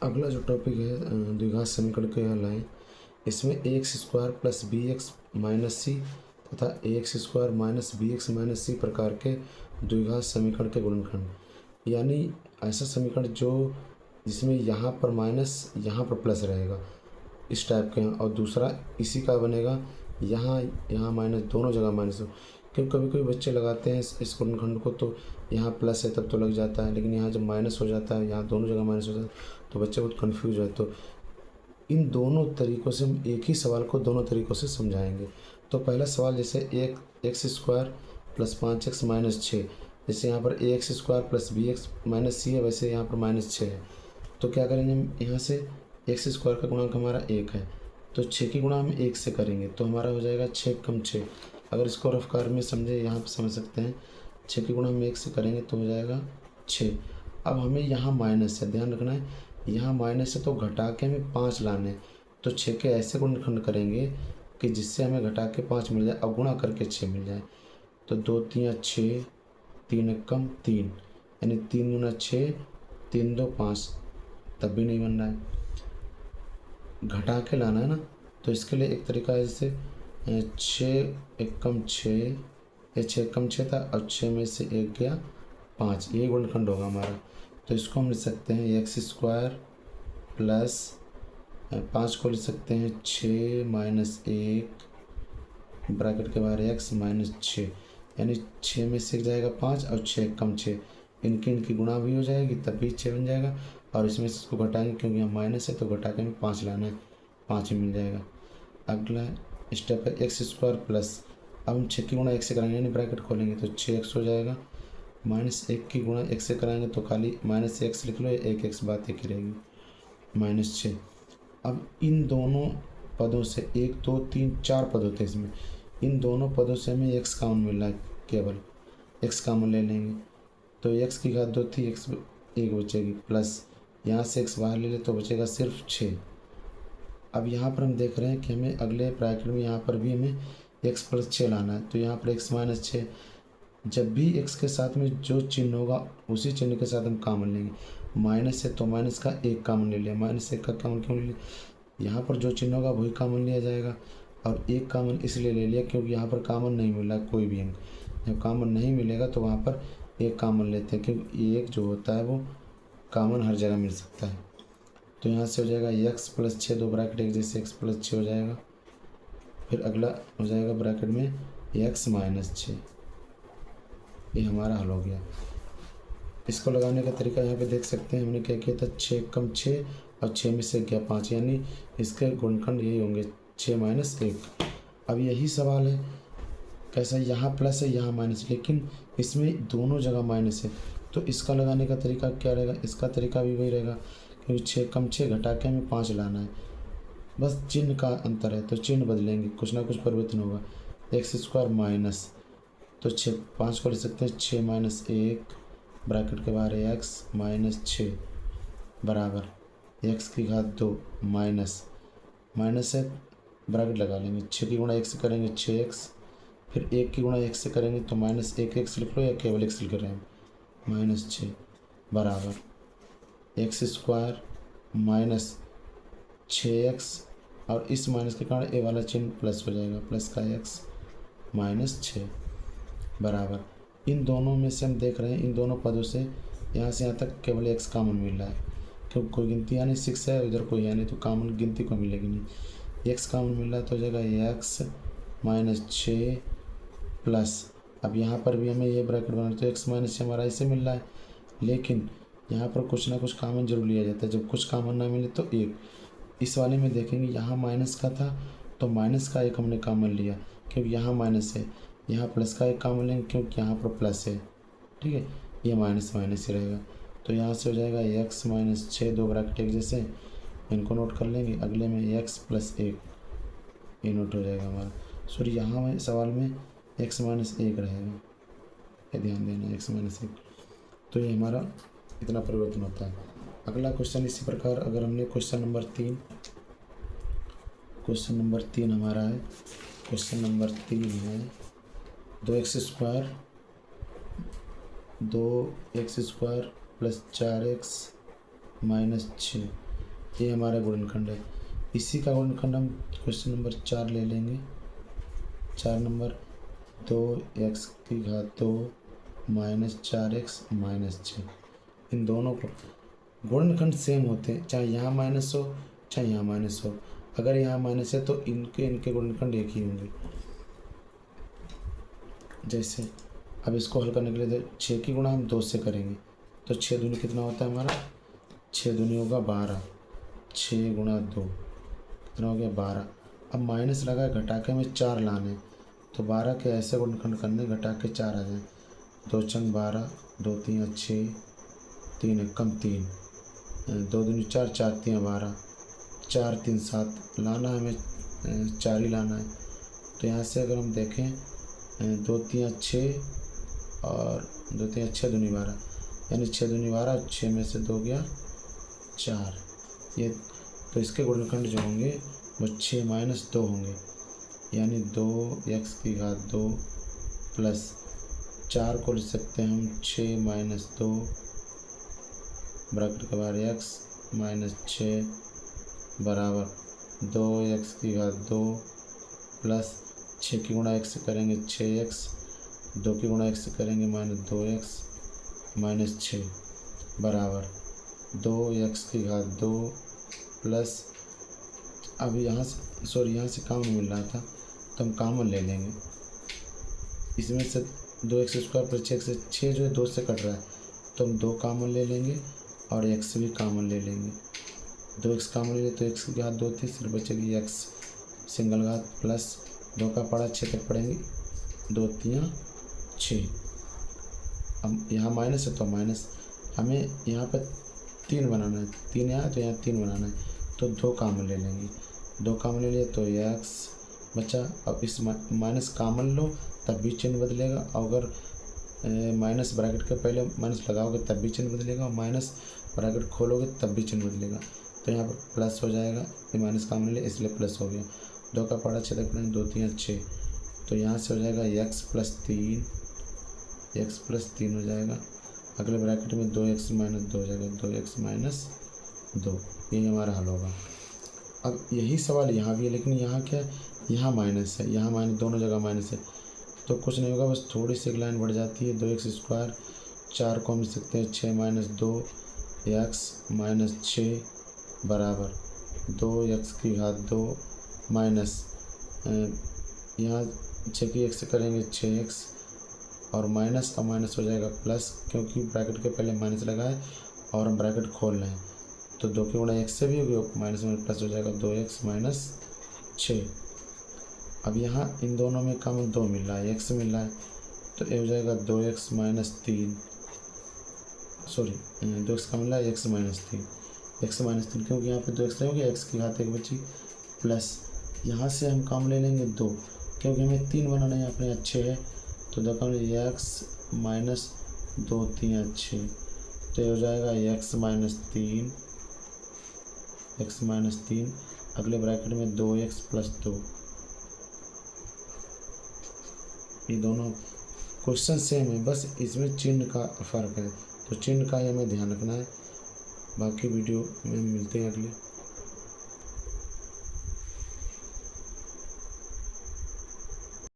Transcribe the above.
अगला जो टॉपिक है द्विघात समीकरण के हल है। इसमें a x square plus b x minus c तथा a x square minus b x minus c प्रकार के द्विघात समीकरण के गुणनखंड, यानी ऐसा समीकरण जो जिसमें यहाँ पर माइनस यहाँ पर प्लस रहेगा, इस टाइप के हैं। और दूसरा इसी का बनेगा, यहाँ यहाँ माइनस, दोनों जगह माइनस हो। क्योंकि कभी कभी बच्चे लगाते हैं इस गुणनखंड को, तो यहाँ प्लस है तब तो लग जाता है, लेकिन यहाँ जब माइनस हो जाता है, यहाँ दोनों जगह माइनस हो जाता है, तो बच्चे बहुत कन्फ्यूज है। तो इन दोनों तरीक़ों से हम एक ही सवाल को दोनों तरीक़ों से समझाएंगे। तो पहला सवाल, जैसे एक x square plus 5x minus 6, जैसे यहाँ पर a x square plus b x minus c है, वैसे यहाँ पर माइनस 6 है। तो क्या करेंगे हम, यहाँ से एक्स स्क्वायर का गुणांक हमारा 1 है, तो 6 की गुणा हम 1 से करेंगे, तो हमारा हो जाएगा 6 कम 6। अगर इसको रफ्तार में समझे, यहाँ पर समझ सकते हैं, 6 की गुणा हम 1 से करेंगे तो हो जाएगा 6। अब हमें यहाँ माइनस है, ध्यान रखना है, यहाँ माइनस है तो घटा के हमें 5 लाने हैं। तो 6 के ऐसे गुणनखंड करेंगे कि जिससे हमें घटा के 5 मिल जाए और गुणा करके 6 मिल जाए। तो 2 3 6, 3 कम 3, यानी 3 गुना 6, 3 2 5, तब भी नहीं बन रहा है, घटा के लाना है ना। तो इसके लिए एक तरीका है, जैसे 6 1 कम 6, ये 6 कम 6 था, अब 6 में से 1 गया 5, ये गुणनखंड होगा हमारा। तो इसको हम लिख सकते हैं एक्स स्क्वायर प्लस 5 को लिख सकते हैं 6 माइनस 1 ब्रैकेट के बाहर एक्स माइनस 6, यानी 6 में से जाएगा 5 और 6 कम 6, इनकी गुणा भी हो जाएगी, तब भी 6 बन जाएगा। और इसमें से इसको घटाएंगे क्योंकि यहाँ माइनस है, तो घटा के हमें 5 लाना है, 5 ही मिल जाएगा। अगला स्टेप है एक्स स्क्वायर प्लस, अब हम 6 की गुणा 1 से कराएंगे, यानी ब्रैकेट खोलेंगे तो 6x हो जाएगा, माइनस 1 की गुणा 1 से कराएंगे तो खाली माइनस x लिख लो, 1x बात एक ही रहेगी, माइनस 6। अब इन दोनों पदों से 1 2 3 4 पद होते हैं इसमें, इन दोनों पदों से हमें x कॉमन मिल रहा है, केवल x कॉमन ले लेंगे, तो x की घात 2 थी, x 1 बचेगी, प्लस यहाँ से x बाहर ले ले तो बचेगा सिर्फ 6। अब यहाँ पर हम देख रहे हैं कि हमें अगले ब्रैकेट में यहाँ पर भी हमें x प्लस 6 लाना है, तो यहाँ पर x माइनस 6, जब भी x के साथ में जो चिन्ह होगा उसी चिन्ह के साथ हम कॉमन लेंगे। माइनस है तो माइनस का 1 कॉमन ले लिया, माइनस 1 का कॉमन क्यों ले लिया, यहाँ पर जो चिन्ह होगा वही कॉमन लिया जाएगा। और 1 कॉमन इसलिए ले लिया क्योंकि यहाँ पर कॉमन नहीं मिल रहा कोई भी अंक, जब कॉमन नहीं मिलेगा तो वहाँ पर 1 कॉमन लेते हैं, क्योंकि 1 जो होता है वो कॉमन हर जगह मिल सकता है। तो यहाँ से हो जाएगा x प्लस 6, दो ब्रैकेट एक जैसे x प्लस 6 हो जाएगा। फिर अगला हो जाएगा ब्रैकेट में x माइनस 6, ये हमारा हल हो गया। इसको लगाने का तरीका यहाँ पे देख सकते हैं, हमने क्या किया था, 6 कम 6 और 6 में से गया 5, यानी इसके गुणनखंड यही होंगे 6 माइनस 1। अब यही सवाल है, कैसा, यहाँ प्लस है यहाँ माइनस, लेकिन इसमें दोनों जगह माइनस है, तो इसका लगाने का तरीका क्या रहेगा, इसका तरीका भी वही रहेगा, क्योंकि 6 कम 6 घटा के हमें 5 लाना है, बस चिन्ह का अंतर है, तो चिन्ह बदलेंगे, कुछ ना कुछ परिवर्तन होगा। एक्स स्क्वायर माइनस, तो 6 5 को लिख सकते हैं 6 माइनस 1 ब्रैकेट के बाहर एक्स माइनस 6 बराबर एक्स की घात 2 माइनस माइनस है, ब्रैकेट लगा लेंगे, 6 की गुणा 1 से करेंगे 6x, फिर 1 की गुणा 1 से करेंगे तो माइनस 1x लिख लो या केवल x लिख रहे हैं, माइनस 6 बराबर एक्स स्क्वायर माइनस 6x, और इस माइनस के कारण ए वाला चिन्ह प्लस हो जाएगा, प्लस का x माइनस 6 बराबर, इन दोनों में से हम देख रहे हैं, इन दोनों पदों से यहाँ से यहाँ तक केवल x कॉमन मिल रहा है, क्योंकि कोई गिनती यानी 6 है, उधर कोई है नहीं, तो कॉमन गिनती को मिलेगी नहीं, x कॉमन मिल रहा है, तो हो जाएगा x माइनस 6 प्लस, अब यहाँ पर भी हमें ये ब्रैकेट बनाना, तो x माइनस 6 हमारा ऐसे मिल रहा है, लेकिन यहाँ पर कुछ ना कुछ कॉमन जरूर लिया जाता है, जब कुछ कॉमन ना मिले तो 1। इस वाले में देखेंगे यहाँ माइनस का था, तो माइनस का 1 हमने कॉमन लिया क्योंकि यहाँ माइनस है, यहाँ प्लस का 1 कॉमन लेंगे क्योंकि यहाँ पर प्लस है, ठीक है, ये माइनस माइनस ही रहेगा, तो यहाँ से हो जाएगा x माइनस 6, दो ब्रैकेट एक जैसे, इनको नोट कर लेंगे, अगले में x प्लस 1, ये नोट हो जाएगा हमारा, सॉरी यहाँ में सवाल में x माइनस 1 रहेगा, ये ध्यान देना, x माइनस 1, तो ये हमारा इतना परिवर्तन होता है। अगला क्वेश्चन इसी प्रकार, अगर हमने क्वेश्चन नंबर 3 हमारा है, क्वेश्चन नंबर 3 है 2x square plus 4x minus 6 ये हमारा गुणनखंड है। इसी का गुणनखंड हम क्वेश्चन नंबर 4 ले लेंगे। 4 number 2x⁻² minus 4x minus 6, इन दोनों को गुणनखंड सेम होते हैं, चाहे यहाँ माइनस हो चाहे यहाँ माइनस हो। अगर यहाँ माइनस है तो इनके इनके गुणनखंड एक ही होंगे। जैसे अब इसको हल करने के लिए 6 की गुणा हम 2 से करेंगे तो 6 दूनी कितना होता है हमारा, 6 दूनी होगा 12, 6 गुणा 2 कितना हो गया 12। अब माइनस लगा है, घटा के हमें 4 लाने, तो 12 के ऐसे गुणनखंड करने घटा के 4 आ जाए। 2 चंग 12, 2 3 6, 3 कम 3, 2 दूनी 4, 4 3 12, 4 3 7 लाना है हमें, 4 ही लाना है। तो यहाँ से अगर हम देखें 2 3 6 और 2 3 6 दूनी 12, यानी 6 दूनी 12, 6 में से 2 गया 4। ये तो इसके गुणनखंड जो होंगे वो 6 माइनस 2 होंगे, यानी 2x⁻² प्लस 4 को लिख सकते हैं हम 6 माइनस 2 ब्रैकेट के बाहर x माइनस 6 बराबर 2x⁻² प्लस 6 की गुणा 1 से करेंगे 6x, 2 की गुणा 1 से करेंगे माइनस 2x माइनस 6 बराबर 2x⁻² प्लस, अब यहाँ से कॉमन मिल रहा था तो हम कॉमन ले लेंगे। इसमें से 2x² प्लस 6 से 6 जो है 2 से कट रहा है तो हम 2 कॉमन ले लेंगे और x भी कॉमन ले लेंगे। 2x कॉमन ले लें तो x की घात 2 थी, सिर्फ बचेगी x सिंगल घात प्लस 2 का पड़ा 6 तक पढ़ेंगे, 2 3 6। अब यहाँ माइनस है तो माइनस, हमें यहाँ पर 3 बनाना है, 3 यहाँ तो यहाँ 3 बनाना है, तो 2 कॉमन ले लेंगे। 2 कॉमन ले लिए तो x बचा। अब इस माइनस कॉमन लो तब भी चिन्ह बदलेगा, अगर माइनस ब्रैकेट के पहले माइनस लगाओगे तब भी चिन्ह बदलेगा, और माइनस ब्रैकेट खोलोगे तब भी चिन्ह बदलेगा। तो यहाँ पर प्लस हो जाएगा, ये माइनस कॉमन ले इसलिए प्लस हो गया। 2 का पड़ा 6 तक पढ़ेंगे, 2 3 6, तो यहाँ से हो जाएगा x प्लस 3 हो जाएगा। अगले ब्रैकेट में 2x माइनस 2 हो जाएगा, 2x माइनस 2, यही हमारा हल होगा। अब यही सवाल यहाँ भी है, लेकिन यहाँ क्या है, यहाँ माइनस है, यहाँ माइनस, दोनों जगह माइनस है, तो कुछ नहीं होगा, बस थोड़ी सी एक लाइन बढ़ जाती है। 2x², 4 को हम लिख सकते हैं 6 माइनस 2x माइनस 6 बराबर 2x⁻² माइनस, यहाँ 6 की 1 से करेंगे 6x और माइनस का माइनस हो जाएगा प्लस, क्योंकि ब्रैकेट के पहले माइनस लगा है और हम ब्रैकेट खोल रहे हैं, तो 2 की गुणा 1 से भी होगी, माइनस में प्लस हो जाएगा 2x माइनस 6। अब यहाँ इन दोनों में कॉमन 2 मिल रहा है, x मिल रहा है, तो ये हो जाएगा 2x माइनस 3, सॉरी 2x का मिल रहा है, x माइनस 3, क्योंकि यहाँ पे 2x रहेगा, x की घात 1 बची, प्लस यहाँ से हम कॉमन ले लेंगे 2, क्योंकि हमें 3 बनाना है, अपने अच्छे है, तो 2 कॉमन x माइनस 2 3 6, तो ये हो जाएगा x माइनस 3, अगले ब्रैकेट में 2x प्लस 2। ये दोनों क्वेश्चन सेम है, बस इसमें चिन्ह का फ़र्क है, तो चिन्ह का ही हमें ध्यान रखना है। बाकी वीडियो में मिलते हैं अगले।